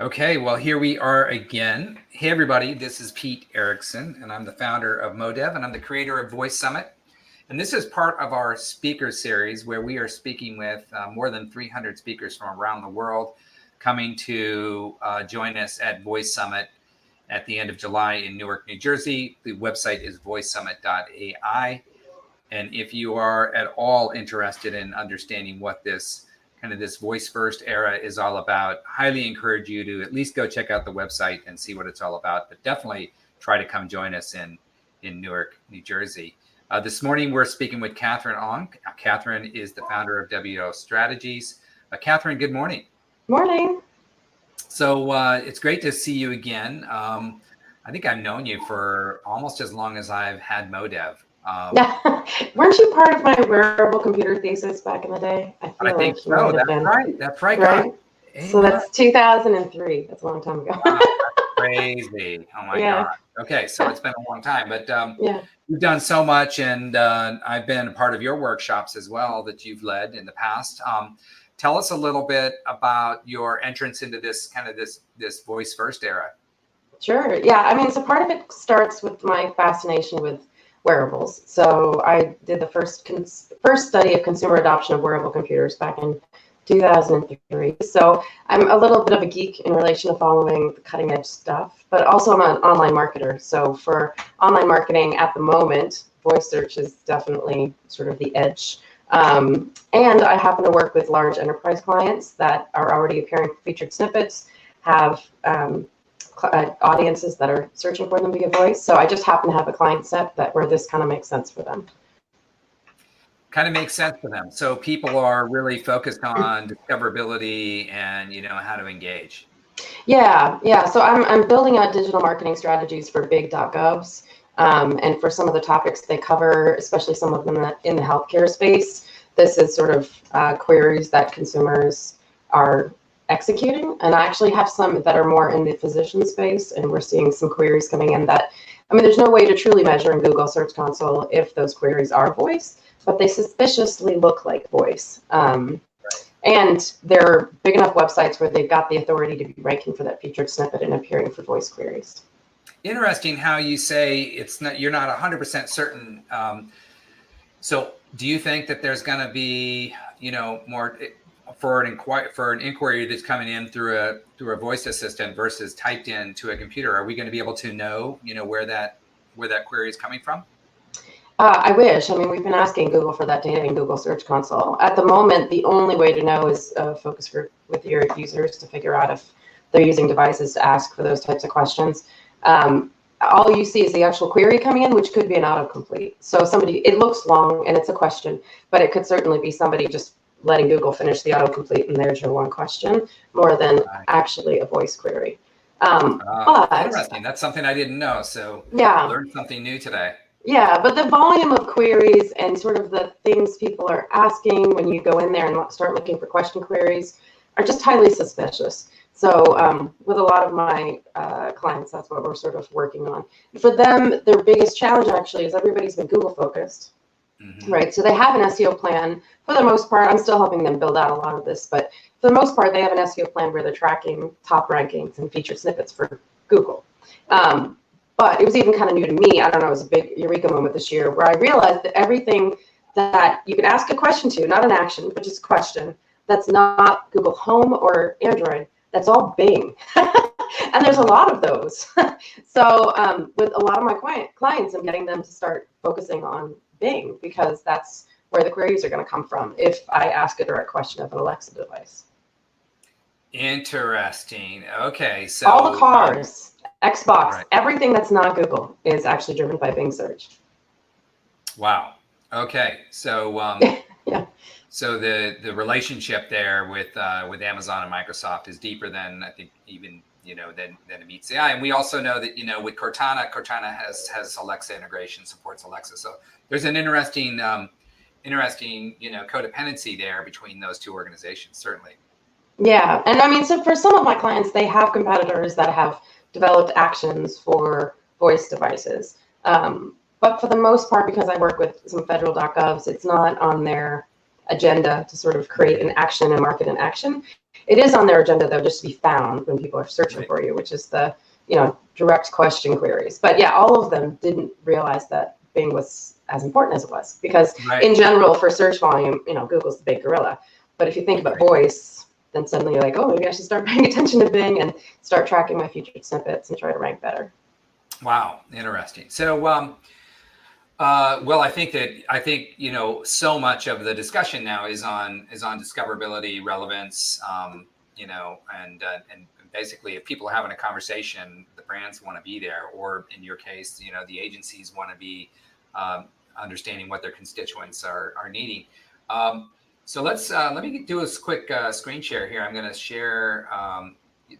Okay, well, here we are again. Hey, everybody, this is Pete Erickson, and I'm the founder of MoDev, and I'm the creator of Voice Summit. And this is part of our speaker series where we are speaking with more than 300 speakers from around the world coming to join us at Voice Summit at the end of July in Newark, New Jersey. The website is voicesummit.ai. And if you are at all interested in understanding what this voice first era is all about, highly encourage you to at least go check out the website and see what it's all about, but definitely try to come join us in Newark, New Jersey. This morning, we're speaking with Katherine Ong. Katherine is the founder of WO Strategies. Katherine, good morning. Morning. So it's great to see you again. I think I've known you for almost as long as I've had MoDev. Yeah, weren't you part of my wearable computer thesis back in the day? I think so. That's right. Right. So that's 2003. That's a long time ago. Wow, that's crazy. Oh my God. Okay, so it's been a long time, but you've done so much, and I've been a part of your workshops as well that you've led in the past. Tell us a little bit about your entrance into this this voice first era. Sure. Yeah. I mean, so part of it starts with my fascination with wearables. So I did the first study of consumer adoption of wearable computers back in 2003. So I'm a little bit of a geek in relation to following the cutting edge stuff, but also I'm an online marketer. So for online marketing at the moment, voice search is definitely sort of the edge. And I happen to work with large enterprise clients that are already appearing featured snippets, have audiences that are searching for them via voice. So I just happen to have a client set where this kind of makes sense for them. So people are really focused on discoverability and how to engage. Yeah. So I'm building out digital marketing strategies for big.govs, and for some of the topics they cover, especially some of them in the healthcare space. This is sort of queries that consumers are executing, and I actually have some that are more in the physician space, and we're seeing some queries coming in that, I mean, there's no way to truly measure in Google Search Console if those queries are voice, but they suspiciously look like voice. And they're big enough websites where they've got the authority to be ranking for that featured snippet and appearing for voice queries. Interesting how you say you're not 100% certain. So do you think that there's going to be, more for an inquiry that's coming in through a voice assistant versus typed into a computer? Are we going to be able to know, where that query is coming from? I wish. I mean, we've been asking Google for that data in Google Search Console. At the moment, the only way to know is a focus group with your users to figure out if they're using devices to ask for those types of questions. All you see is the actual query coming in, which could be an autocomplete. So it looks long and it's a question, but it could certainly be somebody just letting Google finish the autocomplete and there's your one question, more than actually a voice query. Interesting. That's something I didn't know. So I learned something new today. Yeah, but the volume of queries and sort of the things people are asking when you go in there and start looking for question queries are just highly suspicious. So with a lot of my clients, that's what we're sort of working on. For them, their biggest challenge actually is everybody's been Google focused, right? So they have an SEO plan for the most part. I'm still helping them build out a lot of this, but for the most part, they have an SEO plan where they're tracking top rankings and featured snippets for Google. But it was even kind of new to me. I don't know, it was a big eureka moment this year where I realized that everything that you can ask a question to, not an action, but just a question, that's not Google Home or Android, that's all Bing. And there's a lot of those. So with a lot of my clients, I'm getting them to start focusing on Bing because that's where the queries are going to come from if I ask a direct question of an Alexa device. Interesting. Okay. So all the cars, Xbox, everything that's not Google is actually driven by Bing search. Wow. Okay. So So the relationship there with Amazon and Microsoft is deeper than I think even than it meets the eye. And we also know that with Cortana has Alexa integration, supports Alexa. So there's an interesting codependency there between those two organizations, certainly. Yeah, and I mean, so for some of my clients, they have competitors that have developed actions for voice devices. But for the most part, because I work with some federal.govs, it's not on their agenda to sort of create an action and market an action. It is on their agenda, though, just to be found when people are searching for you, which is the, direct question queries. But yeah, all of them didn't realize that Bing was as important as it was, because in general, for search volume, Google's the big gorilla. But if you think about voice, then suddenly you're like, oh, maybe I should start paying attention to Bing and start tracking my featured snippets and try to rank better. Wow, interesting. So, well, I think so much of the discussion now is on discoverability, relevance, and basically, if people are having a conversation, the brands want to be there, or in your case, the agencies want to be understanding what their constituents are needing. So let me do a quick screen share here. I'm going to share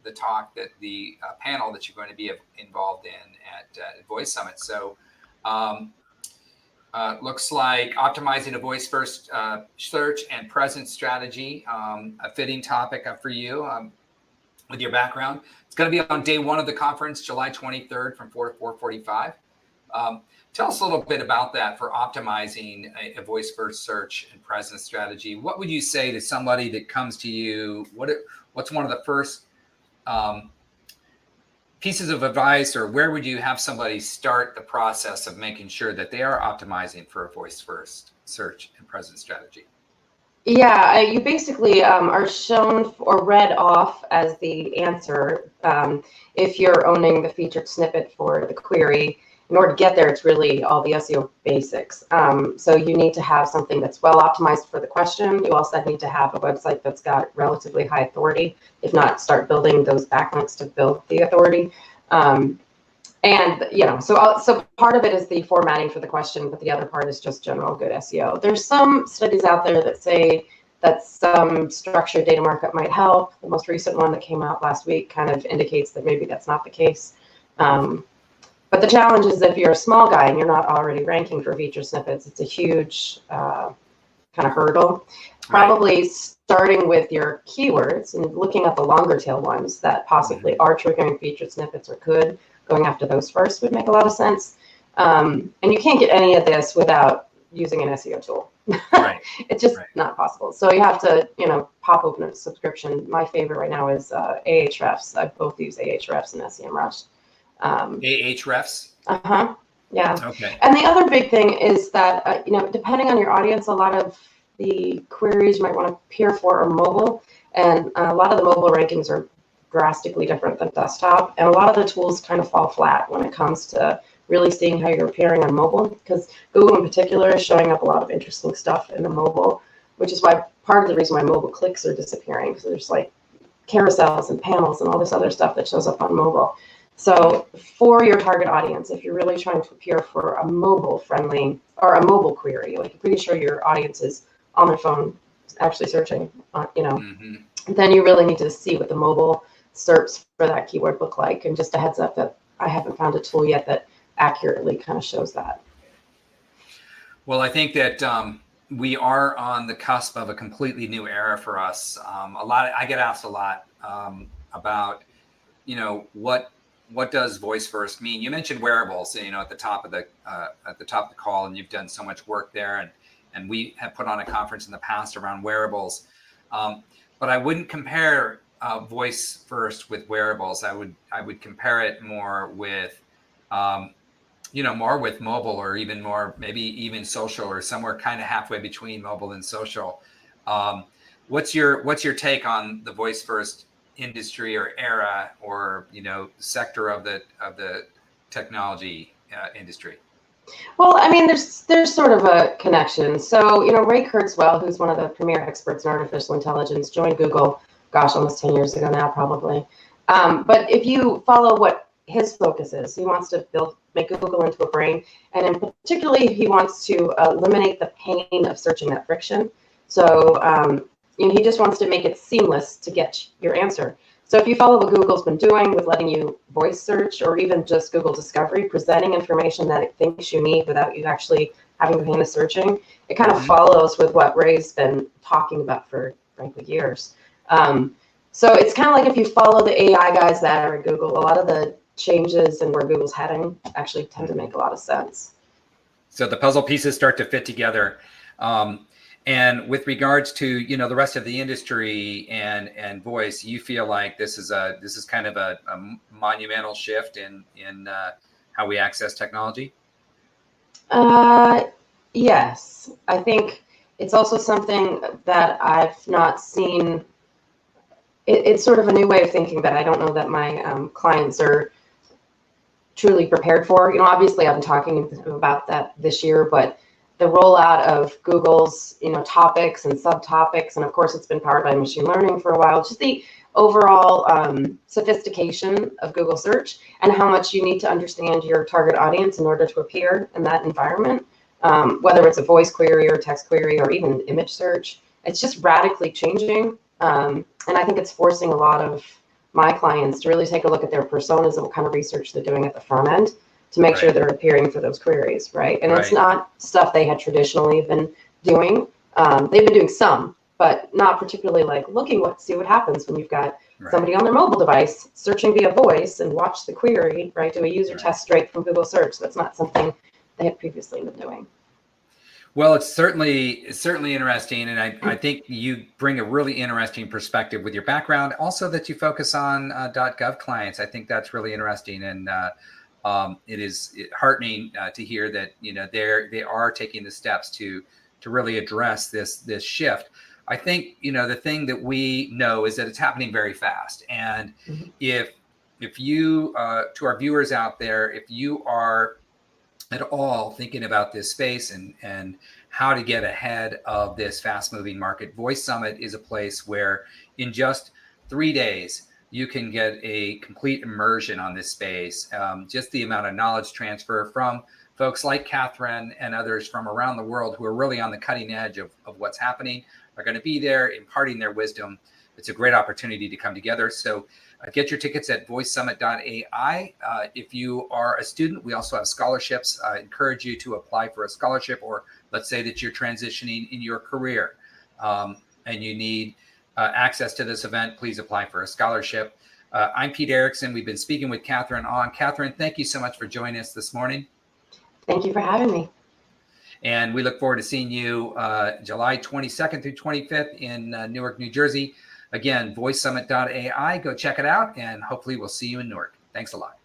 the talk that the panel that you're going to be involved in at Voice Summit. So looks like optimizing a voice first search and presence strategy, a fitting topic for you with your background. It's going to be on day one of the conference, July 23rd from 4 to 4:45. Tell us a little bit about that for optimizing a voice first search and presence strategy. What would you say to somebody that comes to you? What's one of the first pieces of advice, or where would you have somebody start the process of making sure that they are optimizing for a voice first search and presence strategy? Yeah, you basically are shown or read off as the answer if you're owning the featured snippet for the query. In order to get there, it's really all the SEO basics. So you need to have something that's well optimized for the question. You also need to have a website that's got relatively high authority. If not, start building those backlinks to build the authority. So part of it is the formatting for the question, but the other part is just general good SEO. There's some studies out there that say that some structured data markup might help. The most recent one that came out last week kind of indicates that maybe that's not the case. But the challenge is if you're a small guy and you're not already ranking for feature snippets, it's a huge kind of hurdle. Probably starting with your keywords and looking at the longer tail ones that possibly are triggering featured snippets or could. Going after those first would make a lot of sense. And you can't get any of this without using an SEO tool. It's just not possible. So you have to, pop open a subscription. My favorite right now is Ahrefs. I both use Ahrefs and SEMrush. Ahrefs? Yeah. Okay. And the other big thing is that, depending on your audience, a lot of the queries you might want to appear for are mobile. And a lot of the mobile rankings are drastically different than desktop. And a lot of the tools kind of fall flat when it comes to really seeing how you're appearing on mobile, because Google in particular is showing up a lot of interesting stuff in the mobile, which is why part of the reason why mobile clicks are disappearing, because there's like carousels and panels and all this other stuff that shows up on mobile. So for your target audience, if you're really trying to appear for a mobile friendly or a mobile query, like you're pretty sure your audience is on their phone actually searching, then you really need to see what the mobile SERPs for that keyword look like. And just a heads up that I haven't found a tool yet that accurately kind of shows that. Well, I think that we are on the cusp of a completely new era for us. I get asked a lot about, what does voice first mean? You mentioned wearables, at the top of the call, and you've done so much work there, and we have put on a conference in the past around wearables. But I wouldn't compare voice first with wearables. I would compare it more with more with mobile, or even more, maybe even social, or somewhere kind of halfway between mobile and social. What's your take on the voice first industry or era, or sector of the technology industry? Well, I mean, there's sort of a connection. So, Ray Kurzweil, who's one of the premier experts in artificial intelligence, joined Google, gosh, almost 10 years ago now, probably. But if you follow what his focus is, he wants to make Google into a brain, and in particularly, he wants to eliminate the pain of searching, that friction. So, he just wants to make it seamless to get your answer. So if you follow what Google's been doing with letting you voice search, or even just Google Discovery, presenting information that it thinks you need without you actually having the pain of searching, it kind of follows with what Ray's been talking about for, frankly, years. So it's kind of like if you follow the AI guys that are at Google, a lot of the changes and where Google's heading actually tend to make a lot of sense. So the puzzle pieces start to fit together. And with regards to, you know, the rest of the industry and voice, you feel like this is kind of a monumental shift in how we access technology? Uh, yes, I think it's also something that I've not seen. It's sort of a new way of thinking that I don't know that my clients are truly prepared for. You know, obviously I've been talking about that this year, but the rollout of Google's, you know, topics and subtopics, and of course it's been powered by machine learning for a while, just the overall sophistication of Google search and how much you need to understand your target audience in order to appear in that environment, whether it's a voice query or text query or even image search. It's just radically changing. And I think it's forcing a lot of my clients to really take a look at their personas and what kind of research they're doing at the front end to make sure they're appearing for those queries, right? And it's not stuff they had traditionally been doing. They've been doing some, but not particularly like see what happens when you've got somebody on their mobile device searching via voice and watch the query, right? Do a user test straight from Google search. That's not something they had previously been doing. Well, it's certainly interesting, and I think you bring a really interesting perspective with your background. Also, that you focus on .gov clients. I think that's really interesting, and it is heartening to hear that, you know, they are taking the steps to really address this shift. I think, you know, the thing that we know is that it's happening very fast, and if you to our viewers out there, if you are at all thinking about this space and how to get ahead of this fast moving market, Voice Summit is a place where in just 3 days you can get a complete immersion on this space. Just the amount of knowledge transfer from folks like Katherine and others from around the world who are really on the cutting edge of what's happening are going to be there imparting their wisdom. It's a great opportunity to come together. So get your tickets at voicesummit.ai. If you are a student, we also have scholarships. I encourage you to apply for a scholarship, or let's say that you're transitioning in your career and you need access to this event, please apply for a scholarship. I'm Pete Erickson. We've been speaking with Katherine Ong. Katherine, thank you so much for joining us this morning. Thank you for having me. And we look forward to seeing you July 22nd through 25th in Newark, New Jersey. Again, voicesummit.ai. Go check it out, and hopefully we'll see you in Newark. Thanks a lot.